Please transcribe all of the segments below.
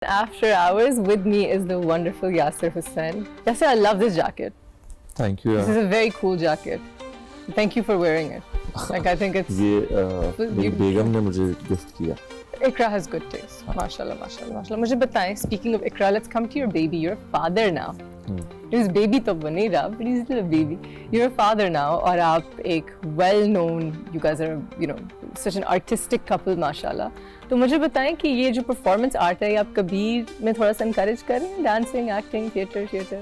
After hours with me is the wonderful Yasir Hussain. Yasir, I love this jacket. Thank you. This is a very cool jacket. Thank you for wearing it. Like I think it's. یہ میری بیگم نے مجھے gift کیا. Ikra has good taste. MashaAllah, MashaAllah, MashaAllah. مجھے بتائیں, speaking of Ikra, let's come to your baby. You're a father now. His baby تو بنے رہا, but he's still a baby. You're a father now, اور آپ ایک well-known, you guys are, you know, such an artistic couple, MashaAllah. تو مجھے بتائیں کہ یہ جو performance art ہے, آپ کبیر میں تھوڑا سا encourage کر رہے ہیں, dancing, acting, theater.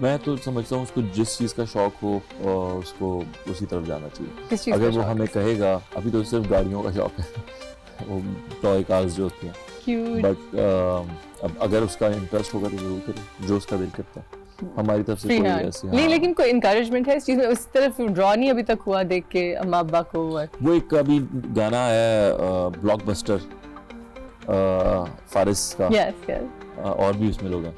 میں تو سمجھتا ہوں اس کو جس چیز کا شوق ہو اس کو اسی طرف جانا چاہیے. کس چیز اگر وہ ہمیں کہے گا, ابھی تو صرف گاڑیوں کا شوق ہے, وہ ٹوائے کارز جو ہوتی ہیں, بٹ اب اگر اس کا انٹرسٹ ہوگا تو ضرور کرے جو اس کا دل کرتا ہے. ہماری طرف سے کوئی ایسی نہیں, لیکن کوئی انکریجمنٹ ہے اس چیز میں, اس طرف ڈرا نہیں ابھی تک ہوا دیکھ کے اما ابا کو ہوا. وہ ایک ابھی گانا ہے بلاک بسٹر فارس کا, اور بھی اس میں لوگ ہیں,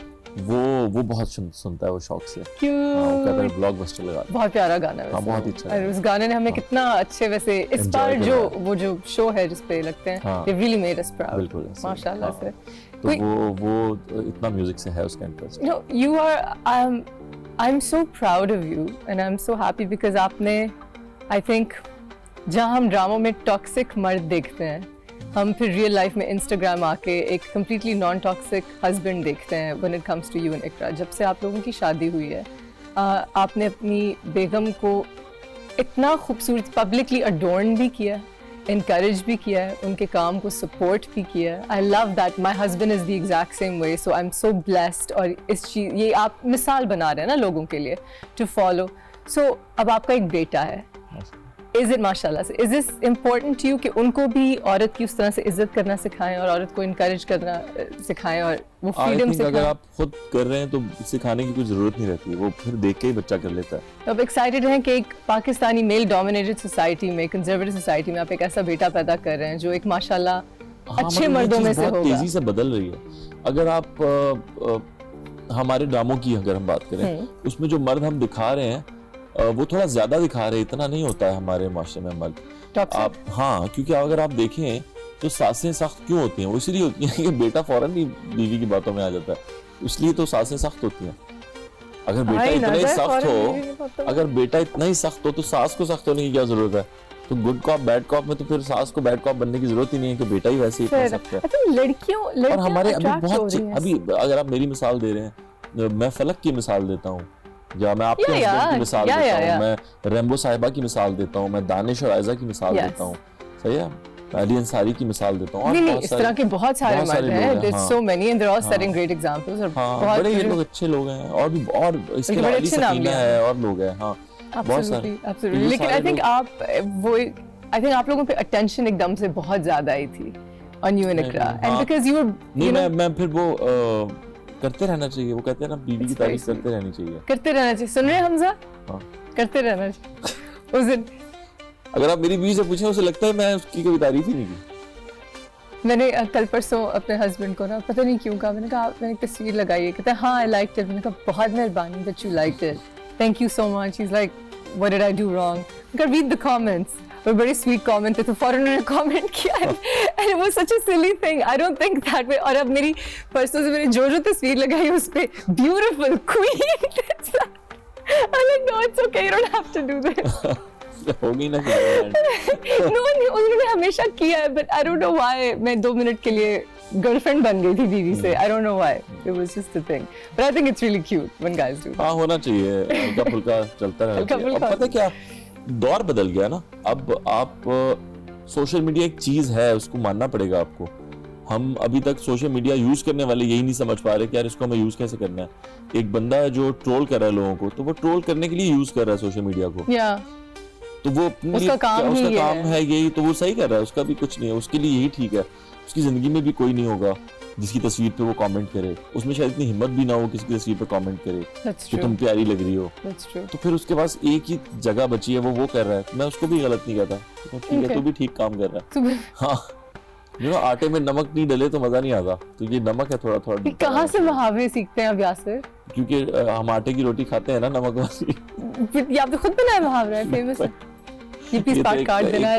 وہ بہت سنتا ہے وہ شوق سے. کہتا ہے بلاک بسٹر لگا. بہت پیارا گانا ہے, بہت اچھا ہے. اس گانے نے ہمیں کتنا اچھے, ویسے اس بار جو وہ جو شو ہے جس پہ لگتے ہیں, they really made us proud. بالکل ماشاءاللہ سے. تو وہ اتنا میوزک سے ہے اس کا interest. No, you are, I'm so proud of you and I'm so happy because آپ نے, I think جہاں ہم ڈراموں میں ٹاکسک مرد دیکھتے ہیں, ہم پھر ریئل لائف میں انسٹاگرام آ کے ایک کمپلیٹلی نان ٹاکسک ہسبینڈ دیکھتے ہیں when it comes to you and اقرا. جب سے آپ لوگوں کی شادی ہوئی ہے, آپ نے اپنی بیگم کو اتنا خوبصورت پبلکلی اڈورن بھی کیا, انکریج بھی کیا ہے, ان کے کام کو سپورٹ بھی کیا ہے. I love that. My husband is the exact same way, so I am so blessed. اور اس چیز, یہ آپ مثال بنا رہے ہیں نا لوگوں کے لیے ٹو فالو. سو اب آپ کا ایک بیٹا ہے, از اٹ ماشاء اللہ سے, از دس امپورٹنٹ ٹو یو کہ ان کو بھی عورت کی اس طرح سے عزت کرنا سکھائیں اور عورت کو انکریج کرنا سکھائیں اور وہ فریڈم سکھائیں؟ اگر آپ خود کر رہے ہیں تو سکھانے کی کوئی ضرورت نہیں رہتی, وہ پھر دیکھ کے ہی بچہ کر لیتا ہے. تو آپ ایکسائٹیڈ ہیں کہ ایک پاکستانی میل ڈومینیٹڈ سوسائٹی میں, کنزرویٹو سوسائٹی میں آپ ایک ایسا بیٹا پیدا کر رہے ہیں جو ایک ماشاءاللہ اچھے مردوں میں سے ہوگا. تیزی سے بدل رہی ہے. اگر آپ ہمارے ڈراموں کی اگر ہم بات کریں, اس میں جو مرد ہم دکھا رہے ہیں وہ تھوڑا زیادہ دکھا رہے, اتنا نہیں ہوتا ہے ہمارے معاشرے میں مرد. آپ ہاں, کیونکہ اگر آپ دیکھیں تو ساسیں سخت کیوں ہوتی ہیں, وہ اس لیے ہوتی ہیں کہ بیٹا فوراً ہی بیوی کی باتوں میں آ جاتا ہے, اس لیے تو ساسیں سخت ہوتی ہیں. اگر بیٹا اتنا ہی سخت ہو, اگر بیٹا اتنا ہی سخت ہو تو ساس کو سخت ہونے کی کیا ضرورت ہے؟ تو گڈ کاپ بیڈ کاپ میں تو پھر ساس کو بیڈ کاپ بننے کی ضرورت ہی نہیں ہے کہ بیٹا ہی ویسے اتنا سخت ہے. لڑکیوں اور ہمارے ابھی بہت, ابھی اگر آپ میری مثال دے رہے ہیں, میں فلک کی مثال دیتا ہوں, یا میں آپ کے ہسبینڈ کی مثال دیتا ہوں, میں ریمبو صاحبہ کی مثال دیتا ہوں, میں دانش اور عائزہ کی مثال دیتا ہوں, صحیح ہے, علی انصاری کی مثال دیتا ہوں. نہیں, اس طرح کے بہت سارے مرد ہیں, there's so many and they're all setting great examples. اور بڑے یہ لوگ اچھے لوگ ہیں, اور بھی, اور اس کے علی سکینہ ہے, اور لوگ ہیں. ہاں بہت سارے. لیکن I think آپ وہ, I think آپ لوگوں پہ attention ایک دم سے بہت زیادہ آئی تھی on you and Iqra, and because you were, نہیں, میں پھر وہ کرتے رہنا چاہیے, وہ کہتے ہیں نا بیوی کی تعریف کرتے رہنی چاہیے. کرتے رہنا چاہیے, سن رہے ہیں حمزہ, کرتے رہنا چاہیے. اس دن اگر آپ میری بیوی سے پوچھیں, اسے لگتا ہے میں اس کی کبھی تعریف ہی نہیں کی. میں نے کل پرسوں اپنے ہسبینڈ کو نا پتہ نہیں کیوں کہا, میں نے کہا میں نے ایک تصویر لگائی ہے, کہتا ہے ہاں I liked it. میں نے کہا بہت مہربانی that you liked it, thank you so much. He's like what did I do wrong? I gotta read the comments. اور بڑے سویٹ کامنٹ تھے, تو فوراً انہوں نے کامنٹ کیا, and it was such a silly thing. I don't think that way. اور اب میری پرسوں سے میں نے جو تصویر لگائی اس پہ beautiful queen, I'm like no it's okay, you don't have to do this. ہوگی نا no, انہوں نے ہمیشہ کیا ہے, but I don't know why میں 2 منٹ کے لیے گرل فرینڈ بن گئی تھی بیوی سے. I don't know why, it was just a thing, but I think it's really cute when guys do. ہاں ہونا چاہیے, ہلکا پھلکا چلتا رہنا چاہیے. اب پتہ کیا دور بدل گیا نا, اب آپ سوشل میڈیا ایک چیز ہے, اس کو ماننا پڑے گا آپ کو. ہم ابھی تک سوشل میڈیا یوز کرنے والے یہی نہیں سمجھ پا رہے کہ یار اس کو ہمیں یوز کیسے کرنا ہے. ایک بندہ ہے جو ٹرول کر رہا ہے لوگوں کو, تو وہ ٹرول کرنے کے لیے یوز کر رہا ہے سوشل میڈیا کو, تو وہ اس کا کام ہے یہی, تو وہ صحیح کر رہا ہے, اس کا بھی کچھ نہیں ہے, اس کے لیے یہی ٹھیک ہے. اس کی زندگی میں بھی کوئی نہیں ہوگا جس کی تصویر پہ وہ کامنٹ کرے, اس میں شاید اتنی ہمت بھی نہ ہو کسی کی تصویر پہ کامنٹ کرے کہ تم پیاری لگ رہی ہو. تو پھر اس کے پاس ایک ہی جگہ بچی ہے, وہ کر رہا ہے. میں اس کو بھی غلط نہیں کہتا, ٹھیک ہے تو بھی ٹھیک کام کر رہا ہے. ہاں آٹے میں نمک نہیں ڈلے تو مزہ نہیں آتا, تو یہ نمک ہے تھوڑا تھوڑا. کہاں سے محاورے سیکھتے ہیں اب یاسر؟ کیونکہ ہم آٹے کی روٹی کھاتے ہیں نا نمک والی. یہ آپ نے خود بنایا محاورہ ہے, فیمس ہے. یہ پیس پارٹ کاٹ دینا ہے,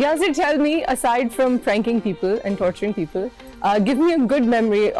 Yasir, tell me, aside from pranking people and torturing people, give me a good memory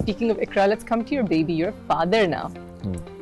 speaking of Ikra, let's come to your baby. You're a father now.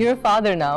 You're a father now,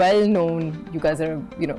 well-known, you guys are, you know,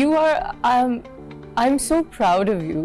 you are, I'm so proud of you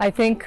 I think,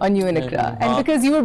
on you and Ikra, and because you were,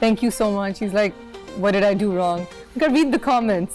thank you so much। He's like what did I do wrong? I read the comments,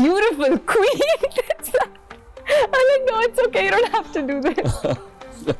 beautiful queen, I'm like, no, it's okay, you don't have to do this.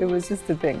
It was just a thing.